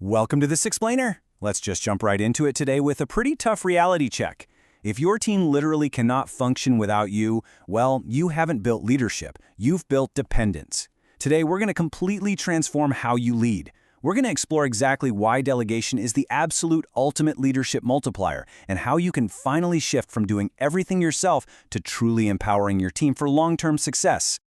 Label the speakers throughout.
Speaker 1: Welcome to this explainer. Let's just jump right into it today with a pretty tough reality check. If your team literally cannot function without you, well, you haven't built leadership. You've built dependence. Today, we're going to completely transform how you lead. We're going to explore exactly why delegation is the absolute ultimate leadership multiplier and how you can finally shift from doing everything yourself to truly empowering your team for long-term success.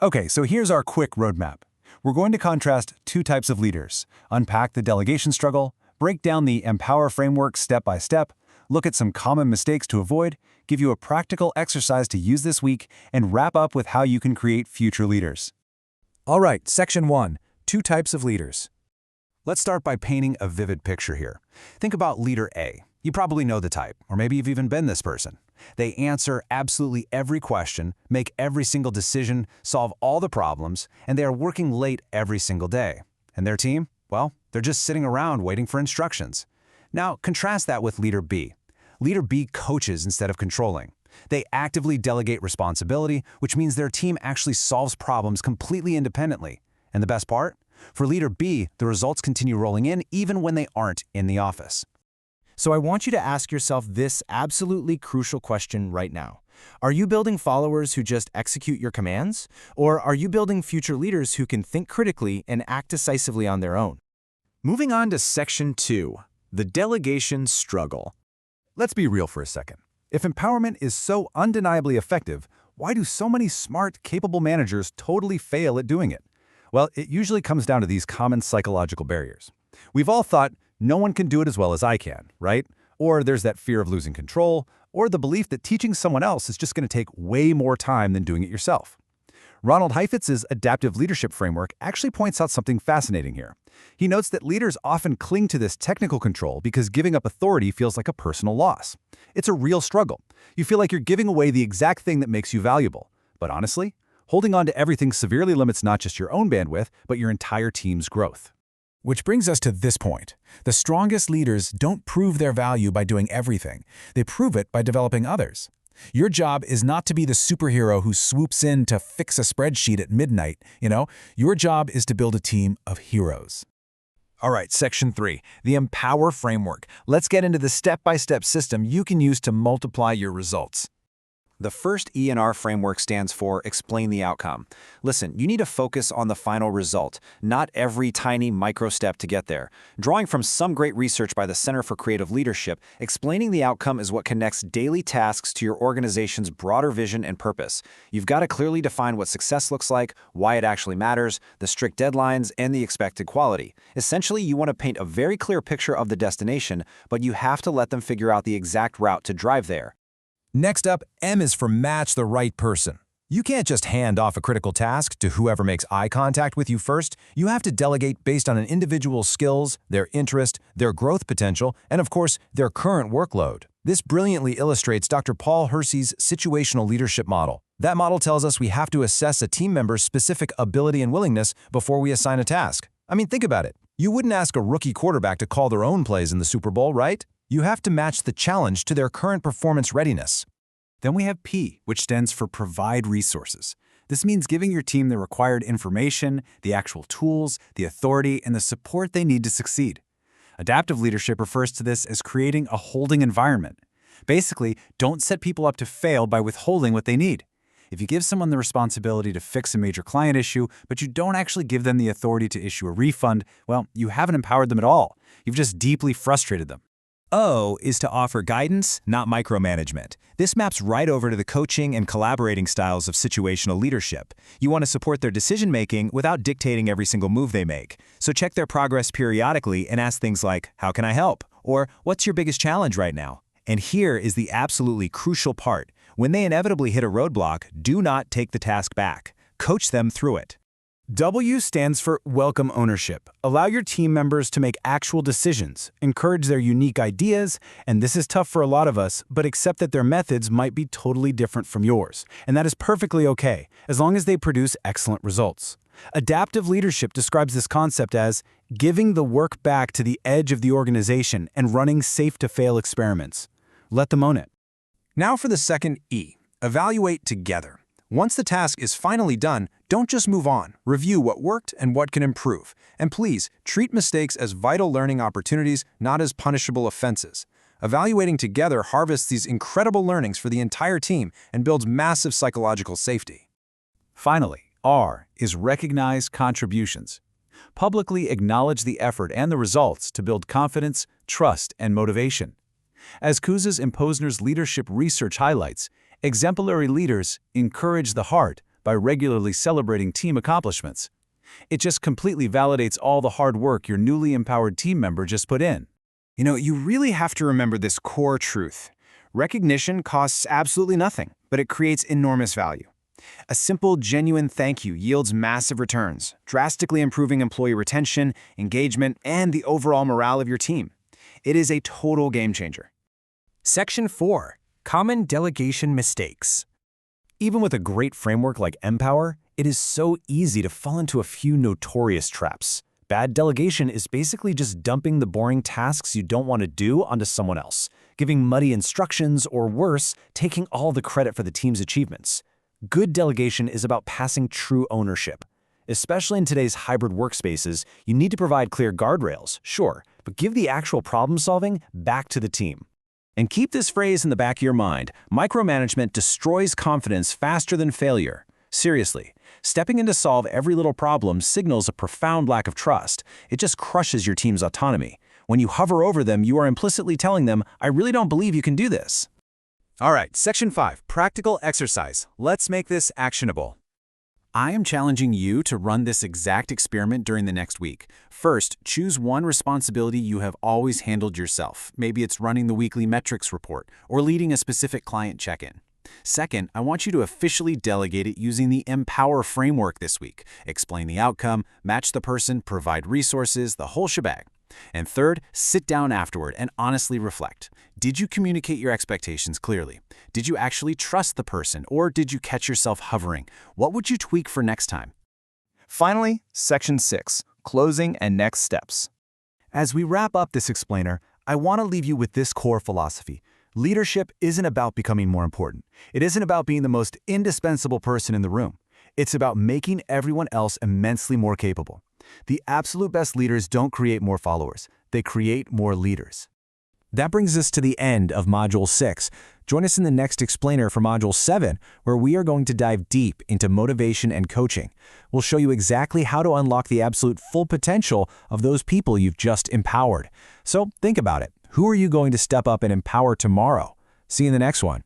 Speaker 2: Okay, so here's our quick roadmap. We're going to contrast two types of leaders, unpack the delegation struggle, break down the Empower framework step by step, look at some common mistakes to avoid, give you a practical exercise to use this week, and wrap up with how you can create future leaders. All right, Section 1, two types of leaders. Let's start by painting a vivid picture here. Think about leader A. You probably know the type, or maybe you've even been this person. They answer absolutely every question, make every single decision, solve all the problems, and they are working late every single day. And their team? Well, they're just sitting around waiting for instructions. Now, contrast that with leader B. Leader B coaches instead of controlling. They actively delegate responsibility, which means their team actually solves problems completely independently. And the best part? For leader B, the results continue rolling in even when they aren't in the office.
Speaker 3: So I want you to ask yourself this absolutely crucial question right now. Are you building followers who just execute your commands? Or are you building future leaders who can think critically and act decisively on their own?
Speaker 4: Moving on to Section 2, the delegation struggle.
Speaker 2: Let's be real for a second. If empowerment is so undeniably effective, why do so many smart, capable managers totally fail at doing it? Well, it usually comes down to these common psychological barriers. We've all thought, no one can do it as well as I can, right? Or there's that fear of losing control, or the belief that teaching someone else is just going to take way more time than doing it yourself. Ronald Heifetz's adaptive leadership framework actually points out something fascinating here. He notes that leaders often cling to this technical control because giving up authority feels like a personal loss. It's a real struggle. You feel like you're giving away the exact thing that makes you valuable. But honestly, holding on to everything severely limits not just your own bandwidth, but your entire team's growth.
Speaker 5: Which brings us to this point. The strongest leaders don't prove their value by doing everything. They prove it by developing others. Your job is not to be the superhero who swoops in to fix a spreadsheet at midnight. Your job is to build a team of heroes.
Speaker 4: All right, Section 3, the Empower framework. Let's get into the step-by-step system you can use to multiply your results.
Speaker 1: The first E in our framework stands for explain the outcome. Listen, you need to focus on the final result, not every tiny micro step to get there. Drawing from some great research by the Center for Creative Leadership, explaining the outcome is what connects daily tasks to your organization's broader vision and purpose. You've got to clearly define what success looks like, why it actually matters, the strict deadlines, and the expected quality. Essentially, you want to paint a very clear picture of the destination, but you have to let them figure out the exact route to drive there.
Speaker 2: Next up, M is for match the right person. You can't just hand off a critical task to whoever makes eye contact with you first. You have to delegate based on an individual's skills, their interest, their growth potential, and of course, their current workload. This brilliantly illustrates Dr. Paul Hersey's situational leadership model. That model tells us we have to assess a team member's specific ability and willingness before we assign a task. I mean, think about it. You wouldn't ask a rookie quarterback to call their own plays in the Super Bowl, right? You have to match the challenge to their current performance readiness.
Speaker 6: Then we have P, which stands for provide resources. This means giving your team the required information, the actual tools, the authority, and the support they need to succeed. Adaptive leadership refers to this as creating a holding environment. Basically, don't set people up to fail by withholding what they need. If you give someone the responsibility to fix a major client issue, but you don't actually give them the authority to issue a refund, well, you haven't empowered them at all. You've just deeply frustrated them.
Speaker 4: O is to offer guidance, not micromanagement. This maps right over to the coaching and collaborating styles of situational leadership. You want to support their decision-making without dictating every single move they make. So check their progress periodically and ask things like, how can I help? Or what's your biggest challenge right now? And here is the absolutely crucial part. When they inevitably hit a roadblock, do not take the task back. Coach them through it.
Speaker 6: W stands for welcome ownership. Allow your team members to make actual decisions, encourage their unique ideas, and this is tough for a lot of us, but accept that their methods might be totally different from yours. And that is perfectly okay, as long as they produce excellent results. Adaptive leadership describes this concept as giving the work back to the edge of the organization and running safe-to-fail experiments. Let them own it.
Speaker 2: Now for the second E, evaluate together. Once the task is finally done,
Speaker 6: Don't just move on. Review what worked and what can improve. And please, treat mistakes as vital learning opportunities, not as punishable offenses. Evaluating together harvests these incredible learnings for the entire team and builds massive psychological safety.
Speaker 2: Finally, R is recognize contributions. Publicly acknowledge the effort and the results to build confidence, trust, and motivation. As Kouzes and Posner's leadership research highlights, exemplary leaders encourage the heart by regularly celebrating team accomplishments. It just completely validates all the hard work your newly empowered team member just put in.
Speaker 3: You really have to remember this core truth. Recognition costs absolutely nothing, but it creates enormous value. A simple, genuine thank you yields massive returns, drastically improving employee retention, engagement, and the overall morale of your team. It is a total game changer.
Speaker 7: Section 4. Common delegation mistakes.
Speaker 1: Even with a great framework like Empower, it is so easy to fall into a few notorious traps. Bad delegation is basically just dumping the boring tasks you don't want to do onto someone else, giving muddy instructions, or worse, taking all the credit for the team's achievements. Good delegation is about passing true ownership. Especially in today's hybrid workspaces, you need to provide clear guardrails, sure, but give the actual problem-solving back to the team. And keep this phrase in the back of your mind: micromanagement destroys confidence faster than failure. Seriously, stepping in to solve every little problem signals a profound lack of trust. It just crushes your team's autonomy. When you hover over them, you are implicitly telling them, "I really don't believe you can do this."
Speaker 6: All right, Section 5, Practical Exercise. Let's make this actionable. I am challenging you to run this exact experiment during the next week. First, choose one responsibility you have always handled yourself. Maybe it's running the weekly metrics report or leading a specific client check-in. Second, I want you to officially delegate it using the Empower framework this week. Explain the outcome, match the person, provide resources, the whole shebang. And third, sit down afterward and honestly reflect. Did you communicate your expectations clearly? Did you actually trust the person, or did you catch yourself hovering? What would you tweak for next time?
Speaker 3: Finally, Section 6. Closing and next steps.
Speaker 2: As we wrap up this explainer, I want to leave you with this core philosophy. Leadership isn't about becoming more important. It isn't about being the most indispensable person in the room. It's about making everyone else immensely more capable. The absolute best leaders don't create more followers. They create more leaders.
Speaker 4: That brings us to the end of Module 6. Join us in the next explainer for Module 7, where we are going to dive deep into motivation and coaching. We'll show you exactly how to unlock the absolute full potential of those people you've just empowered. So think about it. Who are you going to step up and empower tomorrow? See you in the next one.